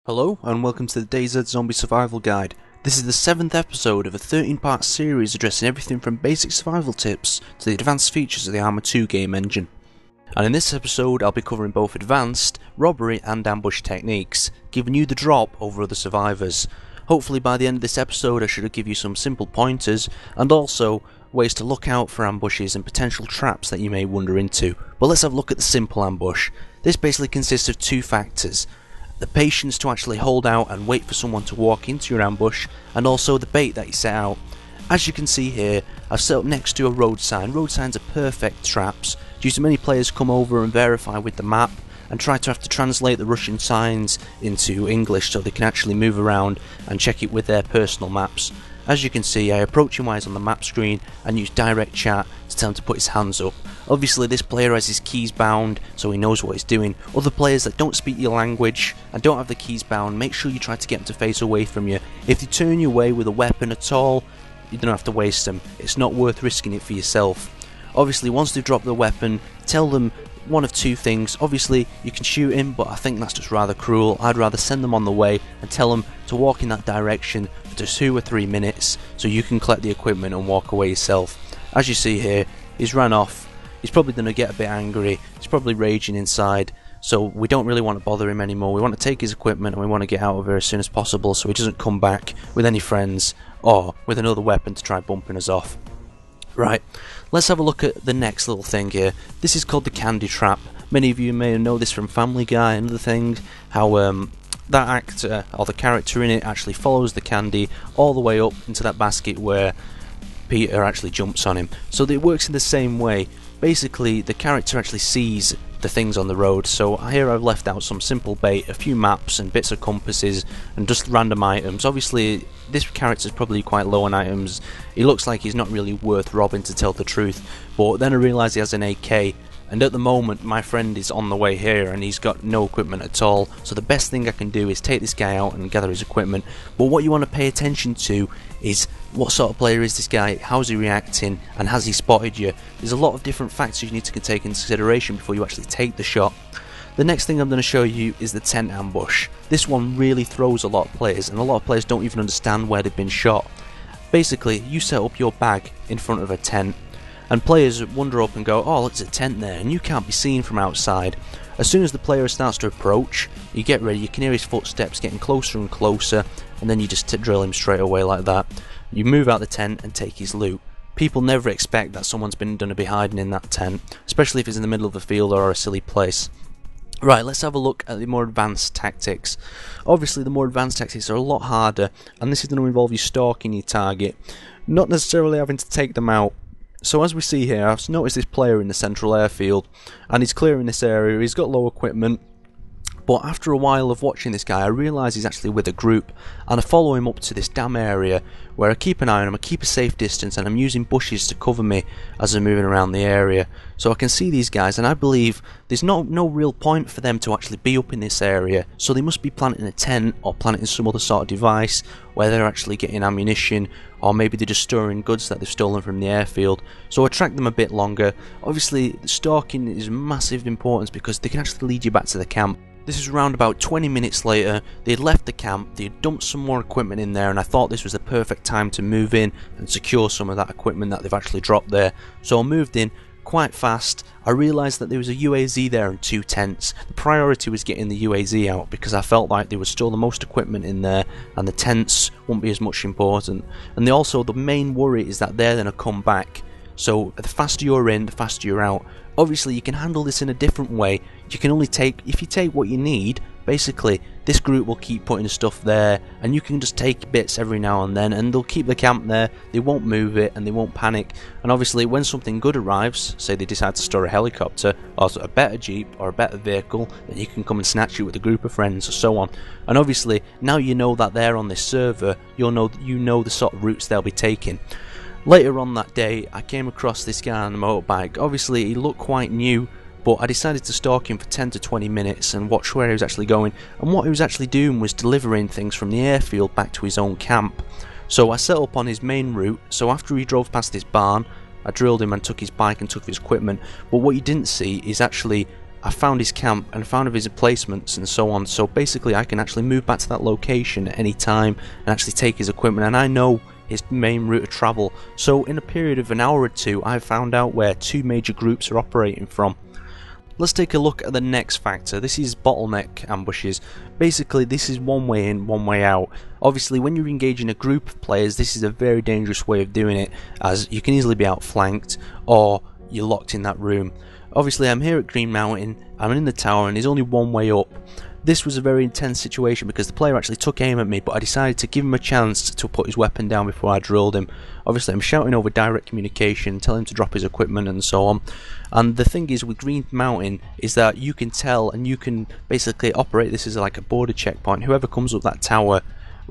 Hello and welcome to the DayZ Zombie Survival Guide. This is the 7th episode of a 13-part series addressing everything from basic survival tips to the advanced features of the Arma 2 game engine. And in this episode I'll be covering both advanced, robbery and ambush techniques, giving you the drop over other survivors. Hopefully by the end of this episode I should give you some simple pointers and also ways to look out for ambushes and potential traps that you may wander into. But let's have a look at the simple ambush. This basically consists of two factors: the patience to actually hold out and wait for someone to walk into your ambush, and also the bait that you set out. As you can see here, I've set up next to a road sign. Road signs are perfect traps due to many players come over and verify with the map and try to have to translate the Russian signs into English so they can actually move around and check it with their personal maps. As you can see, I approach him while he's on the map screen and use direct chat to tell him to put his hands up. Obviously this player has his keys bound so he knows what he's doing. Other players that don't speak your language and don't have the keys bound, make sure you try to get them to face away from you. If they turn you away with a weapon at all, you don't have to waste them. It's not worth risking it for yourself. Obviously once they've dropped the weapon, tell them one of two things. Obviously you can shoot him, but I think that's just rather cruel. I'd rather send them on the way and tell them to walk in that direction for just 2 or 3 minutes so you can collect the equipment and walk away yourself. As you see here, he's ran off. He's probably going to get a bit angry. He's probably raging inside, so we don't really want to bother him anymore. We want to take his equipment and we want to get out of here as soon as possible so he doesn't come back with any friends or with another weapon to try bumping us off. Right, let's have a look at the next little thing here. This is called the candy trap. Many of you may know this from Family Guy and other things, how that actor or the character in it actually follows the candy all the way up into that basket where Peter actually jumps on him. So it works in the same way. Basically the character actually sees the things on the road, so here I've left out some simple bait, a few maps and bits of compasses and just random items. Obviously this character's probably quite low on items. He looks like he's not really worth robbing, to tell the truth, but then I realise he has an AK, and at the moment my friend is on the way here and he's got no equipment at all, so the best thing I can do is take this guy out and gather his equipment. But what you want to pay attention to is what sort of player is this guy, how's he reacting, and has he spotted you. There's a lot of different factors you need to take into consideration before you actually take the shot. The next thing I'm going to show you is the tent ambush. This one really throws a lot of players, and a lot of players don't even understand where they've been shot. Basically you set up your bag in front of a tent and players wander up and go, oh, look, there's a tent there, and you can't be seen from outside. As soon as the player starts to approach, you get ready, you can hear his footsteps getting closer and closer, and then you just drill him straight away like that. You move out the tent and take his loot. People never expect that someone's going to be hiding in that tent, especially if it's in the middle of a field or a silly place. Right, let's have a look at the more advanced tactics. Obviously the more advanced tactics are a lot harder, and this is going to involve you stalking your target, not necessarily having to take them out. So as we see here, I've noticed this player in the central airfield and he's clearing this area. He's got low equipment, but after a while of watching this guy I realise he's actually with a group, and I follow him up to this damn area where I keep an eye on him, I keep a safe distance, and I'm using bushes to cover me as I'm moving around the area so I can see these guys, and I believe there's no real point for them to actually be up in this area, so they must be planting a tent or planting some other sort of device where they're actually getting ammunition, or maybe they're just storing goods that they've stolen from the airfield. So I track them a bit longer. Obviously stalking is massive importance because they can actually lead you back to the camp. This is around about 20 minutes later. They'd left the camp, they'd dumped some more equipment in there, and I thought this was the perfect time to move in and secure some of that equipment that they've actually dropped there. So I moved in quite fast. I realised that there was a UAZ there and 2 tents. The priority was getting the UAZ out because I felt like they would store the most equipment in there and the tents wouldn't be as much important. And the main worry is that they're going to come back. So the faster you're in, the faster you're out. Obviously you can handle this in a different way. You can only take, if you take what you need, basically this group will keep putting stuff there and you can just take bits every now and then and they'll keep the camp there, they won't move it and they won't panic. And obviously when something good arrives, say they decide to store a helicopter or a better jeep or a better vehicle, then you can come and snatch it with a group of friends or so on. And obviously now you know that they're on this server, you know the sort of routes they'll be taking. Later on that day I came across this guy on a motorbike. Obviously he looked quite new, but I decided to stalk him for 10 to 20 minutes and watch where he was actually going, and what he was actually doing was delivering things from the airfield back to his own camp. So I set up on his main route, so after he drove past this barn I drilled him and took his bike and took his equipment, but what you didn't see is actually I found his camp and found of his emplacements and so on, so basically I can actually move back to that location at any time and actually take his equipment, and I know his main route of travel. So in a period of an hour or two, I've found out where 2 major groups are operating from. Let's take a look at the next factor. This is bottleneck ambushes. Basically, this is one way in, one way out. Obviously, when you're engaging a group of players, this is a very dangerous way of doing it, as you can easily be outflanked or you're locked in that room. Obviously, I'm here at Green Mountain, I'm in the tower, and there's only one way up. This was a very intense situation because the player actually took aim at me, but I decided to give him a chance to put his weapon down before I drilled him. Obviously, I'm shouting over direct communication, telling him to drop his equipment and so on. And the thing is with Green Mountain is that you can tell and you can basically operate this as like a border checkpoint. Whoever comes up that tower,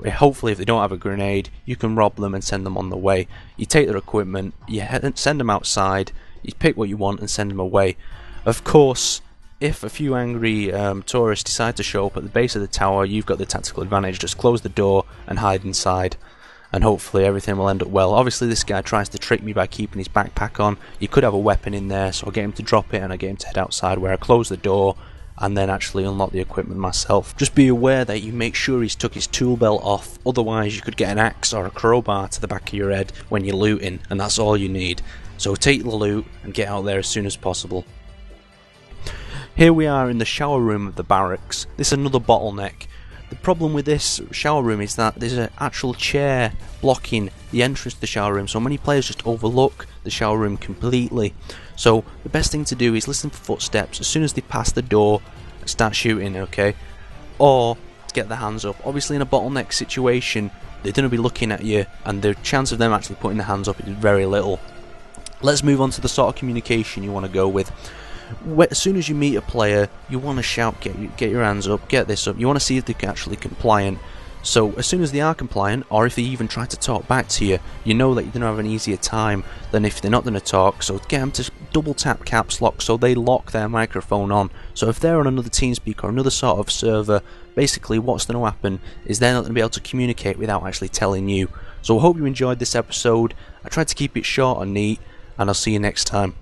hopefully if they don't have a grenade, you can rob them and send them on the way. You take their equipment, you send them outside, you pick what you want and send them away. Of course, if a few angry tourists decide to show up at the base of the tower, you've got the tactical advantage. Just close the door and hide inside, and hopefully everything will end up well. Obviously this guy tries to trick me by keeping his backpack on. You could have a weapon in there, so I get him to drop it and I get him to head outside, where I close the door and then actually unlock the equipment myself. Just be aware that you make sure he's took his tool belt off, otherwise you could get an axe or a crowbar to the back of your head when you're looting, and that's all you need. So take the loot and get out there as soon as possible. Here we are in the shower room of the barracks. This is another bottleneck. The problem with this shower room is that there's an actual chair blocking the entrance to the shower room, so many players just overlook the shower room completely. So the best thing to do is listen for footsteps. As soon as they pass the door, start shooting, okay? Or get their hands up. Obviously in a bottleneck situation, they're going to be looking at you, and the chance of them actually putting their hands up is very little. Let's move on to the sort of communication you want to go with. As soon as you meet a player, you want to shout, get your hands up, get this up. You want to see if they're actually compliant. So as soon as they are compliant, or if they even try to talk back to you, you know that you're going to have an easier time than if they're not going to talk. So get them to double tap caps lock so they lock their microphone on. So if they're on another TeamSpeak or another sort of server, basically what's going to happen is they're not going to be able to communicate without actually telling you. So I hope you enjoyed this episode. I tried to keep it short and neat, and I'll see you next time.